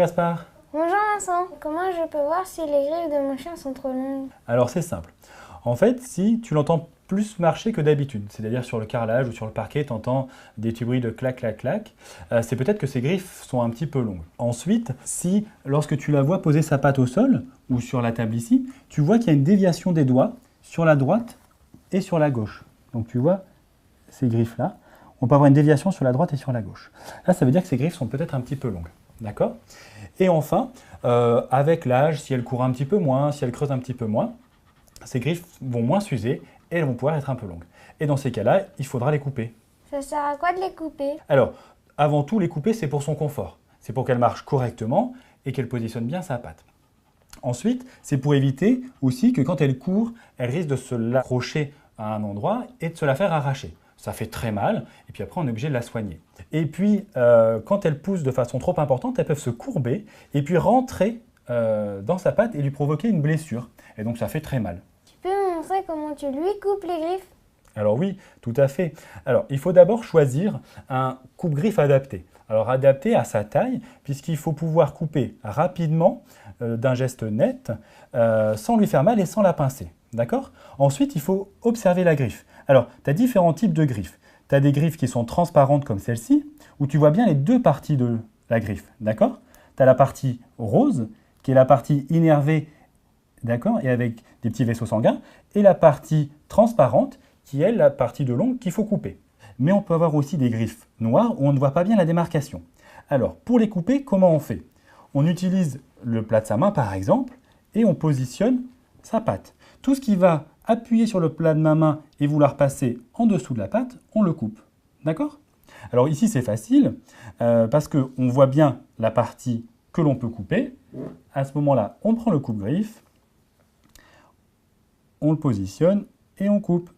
Gaspard. Bonjour Vincent, comment je peux voir si les griffes de mon chien sont trop longues? Alors c'est simple. En fait, si tu l'entends plus marcher que d'habitude, c'est-à-dire sur le carrelage ou sur le parquet, tu entends des petits bruits de clac, clac, clac, c'est peut-être que ses griffes sont un petit peu longues. Ensuite, si lorsque tu la vois poser sa patte au sol ou sur la table ici, tu vois qu'il y a une déviation des doigts sur la droite et sur la gauche. Donc tu vois ces griffes-là, on peut avoir une déviation sur la droite et sur la gauche. Là, ça veut dire que ces griffes sont peut-être un petit peu longues. D'accord? Et enfin, avec l'âge, si elle court un petit peu moins, si elle creuse un petit peu moins, ces griffes vont moins s'user et elles vont pouvoir être un peu longues. Et dans ces cas-là, il faudra les couper. Ça sert à quoi de les couper? Alors, avant tout, les couper, c'est pour son confort. C'est pour qu'elle marche correctement et qu'elle positionne bien sa patte. Ensuite, c'est pour éviter aussi que quand elle court, elle risque de se l'accrocher à un endroit et de se la faire arracher. Ça fait très mal, et puis après on est obligé de la soigner. Et puis, quand elles poussent de façon trop importante, elles peuvent se courber et puis rentrer dans sa patte et lui provoquer une blessure. Et donc ça fait très mal. Tu peux me montrer comment tu lui coupes les griffes? Alors oui, tout à fait. Alors, il faut d'abord choisir un coupe-griffe adapté. Alors adapté à sa taille, puisqu'il faut pouvoir couper rapidement d'un geste net, sans lui faire mal et sans la pincer. D'accord? Ensuite, il faut observer la griffe. Alors, tu as différents types de griffes. Tu as des griffes qui sont transparentes comme celle-ci, où tu vois bien les deux parties de la griffe. D'accord? Tu as la partie rose, qui est la partie innervée, d'accord, et avec des petits vaisseaux sanguins, et la partie transparente, qui est la partie de l'ongle qu'il faut couper. Mais on peut avoir aussi des griffes noires où on ne voit pas bien la démarcation. Alors, pour les couper, comment on fait? On utilise le plat de sa main, par exemple, et on positionne sa patte. Tout ce qui va appuyer sur le plat de ma main et vouloir passer en dessous de la patte, on le coupe. D'accord? Alors ici, c'est facile, parce qu'on voit bien la partie que l'on peut couper. À ce moment-là, on prend le coupe-griffe, on le positionne et on coupe.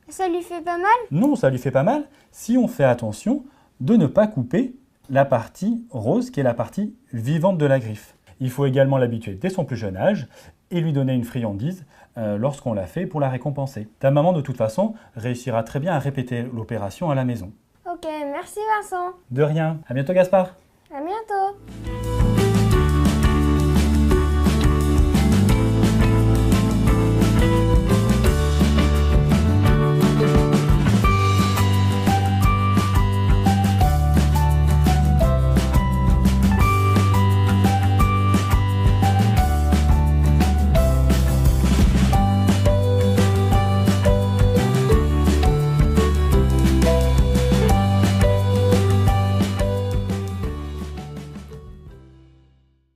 Ça lui fait pas mal? Non, ça lui fait pas mal si on fait attention de ne pas couper la partie rose qui est la partie vivante de la griffe. Il faut également l'habituer dès son plus jeune âge et lui donner une friandise lorsqu'on l'a fait pour la récompenser. Ta maman, de toute façon, réussira très bien à répéter l'opération à la maison. Ok, merci Vincent. De rien. À bientôt, Gaspard. À bientôt.